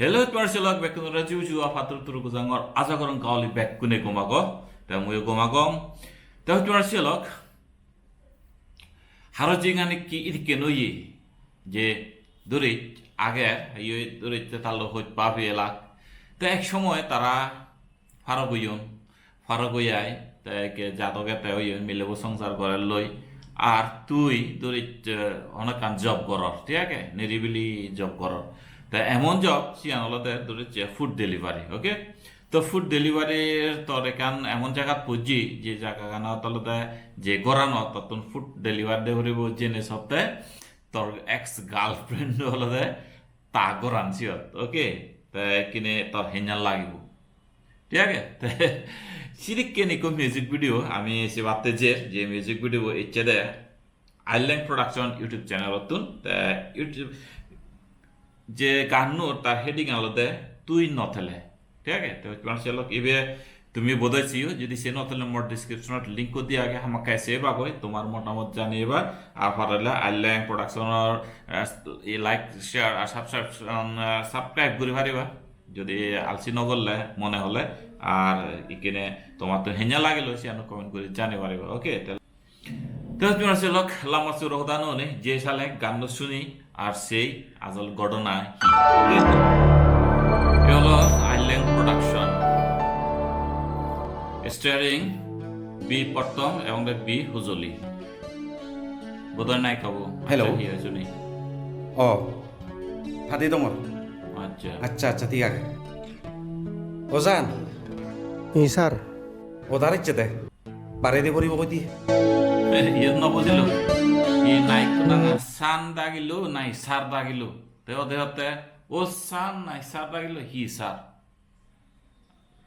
Hello, Marcelo, back to the Raju, Fatur Turkuzangor, Azagoran Kauli back Kune Gomago, Tamu Gomagong, Tahu Marcelo, Harojingani ki Ikenui, J. Durit, Ager, you Durit Talo Hut Paviela, the Exomoe Tara, Faragoyai, the Jatoga Milevo songs are Goreloi, are tui Durit on a can job goror, Tiake, Neribili job goror. তা এমন job সিয়ানলতে ধরে যে food delivery ওকে তো food delivery তোর এখান এমন জায়গা পুজি যে জায়গা কানা তলতে যে গরানো ততন ফুড ডেলিভারি দে করিব জেনে সপ্তে তোর এক্স গার্লফ্রেন্ড হলতে তা গরান সিয়ত ওকে তা কিনে তোর হেঞ্জাল লাগিব ঠিক আছে তা সিরিককে নিকো মিউজিক ভিডিও আমি সে বাতে যে মিউজিক ভিডিও ইচ্ছে দে আইল্যান্ড প্রোডাকশন ইউটিউব চ্যানেল অতুন তা ইউটিউব যে গান্নুর তার হেডিং আলোতে তুই নথেলে ঠিক আছে তো মানুষের এবে তুমি বোধাইছিও যদি সে নথেলে মোর ডিসক্রিপশনত লিঙ্ক দিয়ে আগে আমাকে এসে বাগই তোমার মতামত জানিয়েবা আর পারলে আইল্যাং প্রোডাকশনের লাইক শেয়ার আর সাবস্ক্রাইব করে পারিবা যদি আলসি নগরলে মনে হলে আর ইকেনে তোমার তো হেঞ্জা লাগিল সে কমেন্ট করে জানিয়ে পারিবা ওকে Terus look lama suruh tanu nih, je sale ganu suni arsei azal godona hi. Yolo Island Production, starring B Pottom এবং B Huzoli. বোধহয় নাই খাবো Hello. হিয়া শুনি ফাদি দङ আচ্ছা ঠিক আছে ওজান স্যার ওদার ইচ্ছে দে বারে দিয়ে পড়িব কই দিয়ে ইয়ে নবুঝিল ই নাই কোনাঙা সান দাগিলো নাই সার দাগিলো দেহ দেহতে ও সান নাই সার দাগিলো হি সার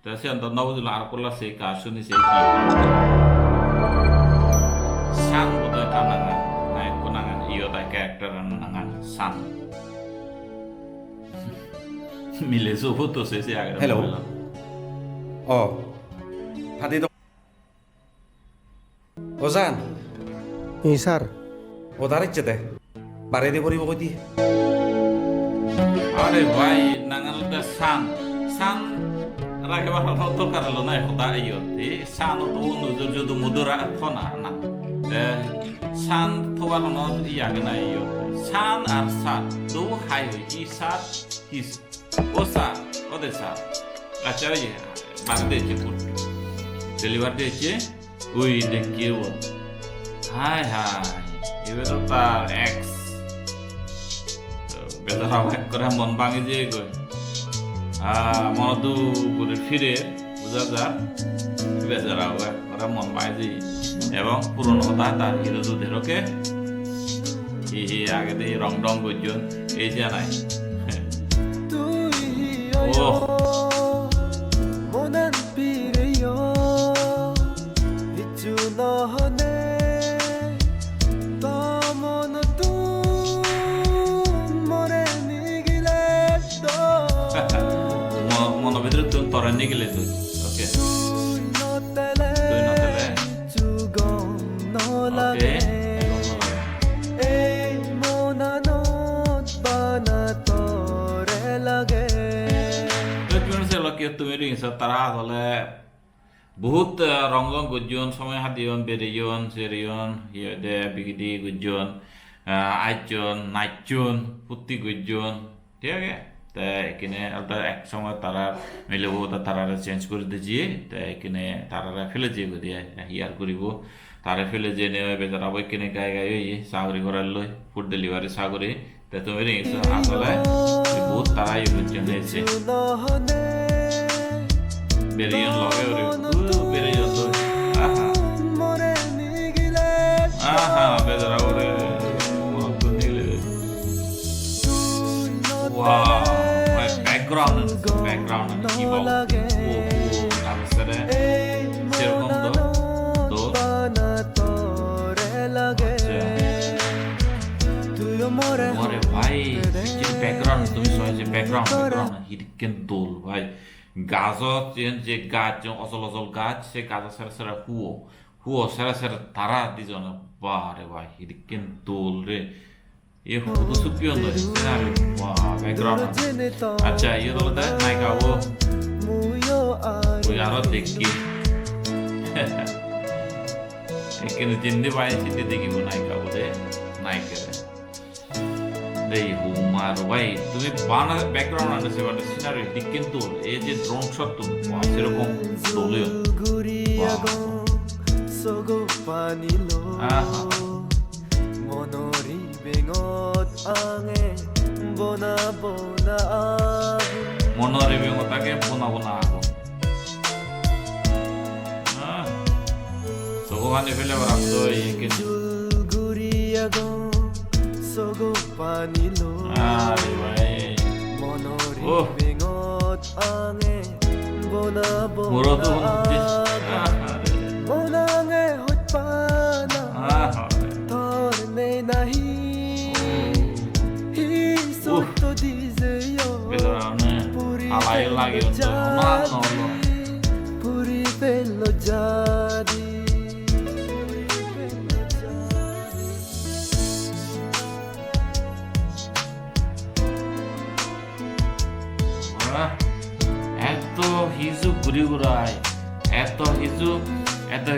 তে সে অন্ত নবুঝিল আর করলা সে কা শুনি সে কি সান বোধহয় কানাঙা নাই কোনাঙা ইয় তাই ক্যারেক্টার নাঙা সান মিলে সব তো সে আগে Hello. ফাদি দङ ওজান স্যার ওদার ইচ্ছে দে বারে দিয়ে পড়িব কই দিয়ে আরে ভাই নাঙালতে সান সান রাখবার দরকার হলো না কথা ইয়তে সান তো নজর যদি মধুরা ফনা না সান থবার ন ইয়াগে না ইয়তে সান আর সার দো হাই ই সার হিস ও সার ওদের সার আচ্ছা ওই বাড়তে এসে পড়তো ডেলিভার দিয়েছে ওই দেখি ও হাই এবার তো তার এক্স বেদরা এক করে মন ভাঙে যে গই মনদু করে ফিরে বুঝা যা বেজারা ওরা মন ভাঙে এবং পুরনো কথা তার হিরো দুধেরকে আগে দিয়ে রং রং গজন এই যে নাই ও মনে ভিতরে তোরা নিয়ে গেলে তুই ওকে তুই নতেলে তুমি তারা হলে বহুত রং রং গুজন সময় হাতিয়ন বেরিয়ন সেরিয়ন দে বিগিদি গুজন আইজন নাচজন পুত্তি গুজন ঠিক আছে তা এখানে এক সময় তারা মিলব তারা চেঞ্জ করে দিয়ে তা এখানে তারা ফেলে যে দিয়ে হিয়ার করিব তারা ফেলে যে নেবে বেচারা বই কিনে গায়ে গায়ে চাকরি করার লই ফুড ডেলিভারি চাকরি তা তুমি আসলে বহুত তারা এই গুজন হয়েছে বেরিয়ন লগে বেরিয়ন তো বেচারা ওরে wow background কি বল তারপরে সেরকম তো মরে ভাই ব্যাকগ্রাউন্ড তুমি সহজে ব্যাকগ্রাউন্ড হিটকেন দোল ভাই গাছ যে গাছ অচল অচল গাছ সে গাছ সেরা সেরা হুয়ো সেরা সেরা তারা দিজন বারে ভাই হিটকেন দোল রে ये खुद सुपी होता है सिनारी वाह बैकग्राउंड अच्छा ये तो होता है नायिका वो यारो देख के लेकिन जिंदे बाय सिद्धि देखी वो नायिका वो दे नायिका दे हो मारो भाई तुम्हें बाना बैकग्राउंड आने से वाले सिनारी दिक्कन तो ये जो ड्रोन शॉट तो वाह सिर्फ कौन डोले वाह Monori bengot ange bona bona agu Monori bengot ange bona bona agu Sogo gane pele barakto yekin guriago sogo panilo Ari bhai Monori bengot ange bona Muroto bona bona ange hot pana Sotto diseyo Alay lagi untuk nonton Puri bello jadi এত হিজু ঘুরি ঘুরাই এত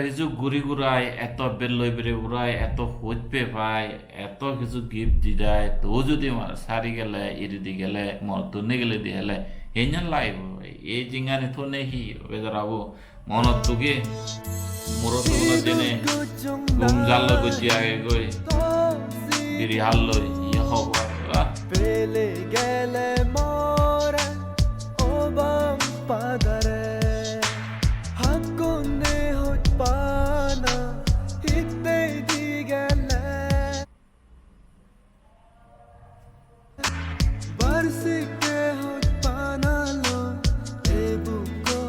হিজু ঘুরি ঘুরাই এত বেলই বেরে ঘুরাই এত হইতে পাই এত কিছু গিফট দি দেয় তো যদি সারি গেলে ইরিদি গেলে মনে গেলে দি হেলে হেঞ্জান লাইব এই জিঙ্গানি তো নেহি বেজারাবো মনত তুগে মোরত দিনে ঘুম জাল্লো গুচি আগে গই বিরি হাল্লো ইয়ে হব Pele gele more obam padare Hakone hot pana hitte di gele Barsike hot pana lo ebuko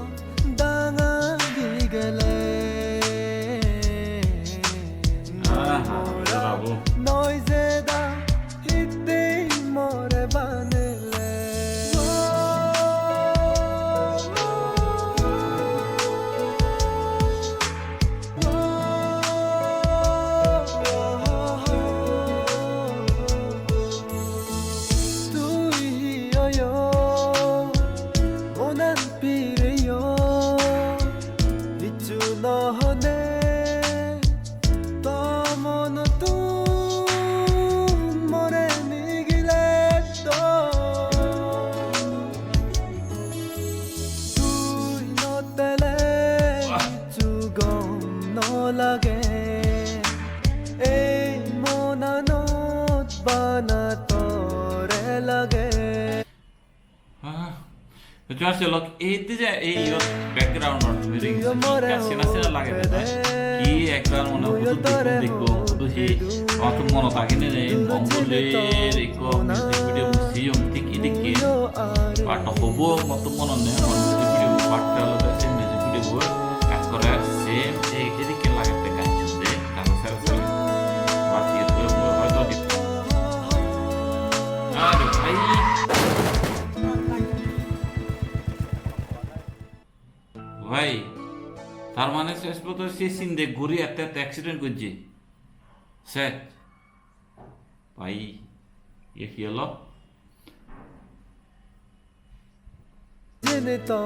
danga di gele বেজারাবো Noise da hitte more banele lage ei monanot bana tore lage Itu harus loh, itu aja, background orang miring, kasih lagi deh. Iya, background mana butuh diko, butuh sih. Waktu mau tak ini nih, mongole, diko, music video museum, tiki. Part of hobo, waktu mau nih, music video, part kalau ada sih music video gue, akhirnya same, jadi kita lagi tekan juga, kalau saya, waktu itu gue waktu di, aduh, ভাই তার মানে শেষ পর্যন্ত সে সিন্দে ঘুরে একটা accident করছে sir ভাই এ কি হলো jene to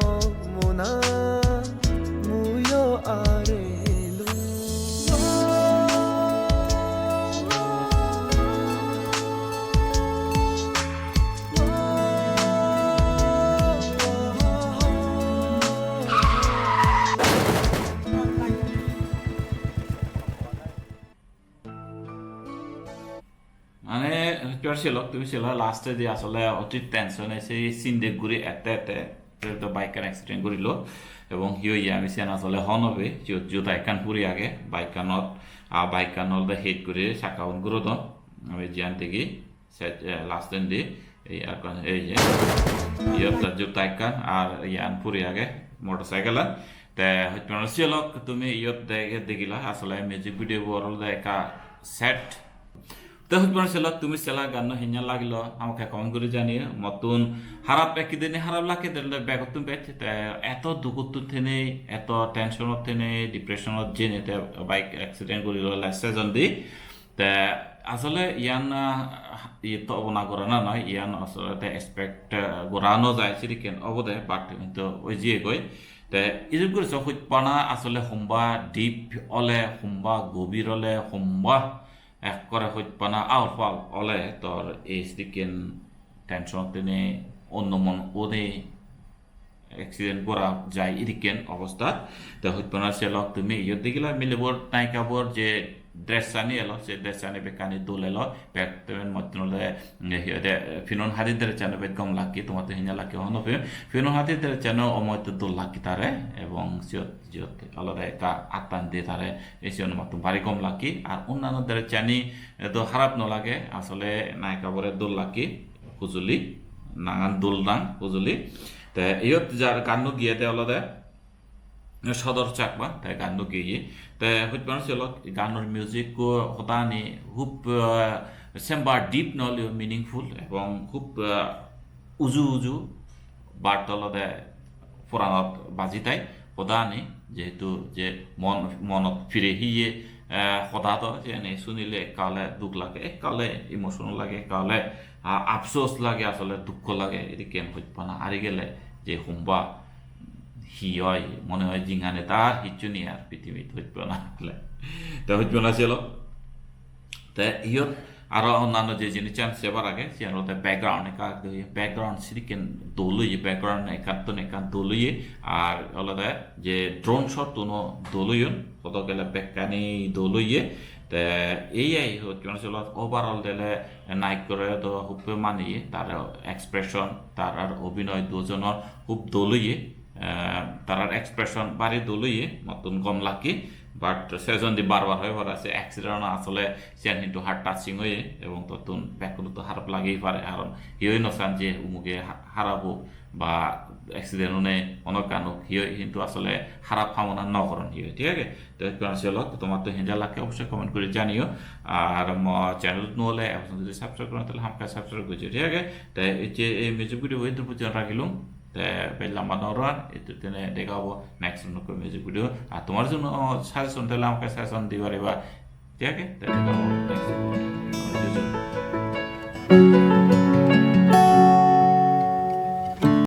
mona muyo arelu মানে ছিল তুমি ছিল লাস্টে যে আসলে অতি টেনশন এসে সিন্দে ঘুরে এতে তো বাইকার অ্যাক্সিডেন্ট করিল এবং হিয়ে আমি সেন আসলে হনবে জুতা একান পুরি আগে বাইকানত হেড করে সাকাউন গুরো দন আমি জিয়ান থেকে লাস্ট দিন দি এই যে ইয়তা জুতা একান আর ইয়ান পুরি আগে মোটরসাইকেল তে হইতো ছিল তুমি ইয়ত দেখিলা আসলে মিউজিক ভিডিও বরল একা সেট তো হইবার ছিল তুমি সেলা গান হিঞ্জা লাগিল আমাকে কমেন্ট করে জানিয়ে মতন হারাপ একদিনে হারাপ লাগে দিলে ব্যাগত তুমি পেয়েছে এত দুঃখত থেনে এত টেনশনত থেনে ডিপ্রেশনত জেনে বাইক অ্যাক্সিডেন্ট করিল লাইসেন্স দি তে আসলে ইয়ান তো অবনা করানো নয় ইয়ান আসলে এক্সপেক্ট করানো যায় সিরিকেন অবদে বাট কিন্তু ওই যে কই তে ইজুব করে সহজ পানা আসলে হোমবা ডিপ অলে হোমবা গভীর অলে হোমবা এক করে হইত পানা আউট ফাল অলে তোর এই সিরিকেন টেনশন টেনে অন্য মন ওদে অ্যাক্সিডেন্ট করা যায় ইরিকেন অবস্থা তো হইত পানা সেলক তুমি ইয়র দিগিলা মিলেবর নাইকাবর যে dress sani elo se dress sani bekani dul elo pek temen motnole hiode finon hadid der chano bet gom laki tomate hinya laki hono finon hadid der chano omote dul laki tare ebong siot alore ka atan de tare esion matum bari gom laki ar unnano der chani do harap no lage asole naika bore dul laki kuzuli nangan dul nang kuzuli te iot jar kannu giete alode সদর চাকবা তাই গান গিয়ে তাই হইতে পারে ছিল গানের music হতানি খুব সেম্বার ডিপ নলেও মিনিংফুল এবং খুব উজু বার্তলদে পুরাণত বাজি তাই হতানি যেহেতু যে মনত ফিরে হিয়ে হতা তো যে শুনিলে কালে দুঃখ লাগে কালে ইমোশনাল লাগে কালে আফসোস লাগে আসলে দুঃখ লাগে এদিকে হইতে পানা হারি গেলে যে হুম্বা হি হয় মনে হয় জিঙ্গানে তার হিচ্ছু নিয়ে আর পৃথিবীতে হইত না বলে তা হইত না ছিল তা ইয়ত আরো অন্যান্য যে জিনিস চান সেবার আগে সে ব্যাকগ্রাউন্ড ব্যাকগ্রাউন্ড সিরিকেন দোলুই ব্যাকগ্রাউন্ড একান দোলুই আর আলাদা যে ড্রোন শট তুনো দোলুইন কত গেলে ব্যাকানি দোলুইয়ে তে এই হচ্ছে ছিল ওভারঅল দিলে নাইক করে তো খুব মানিয়ে তার এক্সপ্রেশন তার আর অভিনয় দুজনের খুব দোলুইয়ে তার এক্সপ্রেশন বাড়ি দলইয়ে মতন কম লাকি বাট সেজন দি বারবার হয়ে পড়ে আছে অ্যাক্সিডেন্ট আসলে সেন কিন্তু হার্ট টাচিং হয়ে এবং তখন ব্যাকুল তো খারাপ লাগেই পারে কারণ হিওই নসান যে উমুকে হারাবো বা অ্যাক্সিডেন্ট হনে অনেক কানুক হিওই কিন্তু আসলে খারাপ কামনা নকরণ হিওই ঠিক আছে তো ছিল তোমার তো হিন্দা লাগে অবশ্যই কমেন্ট করে জানিও আর চ্যানেল নহলে এখন যদি সাবস্ক্রাইব করেন তাহলে আমাকে সাবস্ক্রাইব করছি ঠিক আছে তাই এই যে এই মিউজিক ভিডিও হয়ে পর্যন্ত রাখিলাম lama noran itu tene dekhabo next no music video আর তোমার জন্য সাজেশন দিলে আমাকে সাজেশন দিবারে বা ঠিক আছে দেখাবো নেক্সট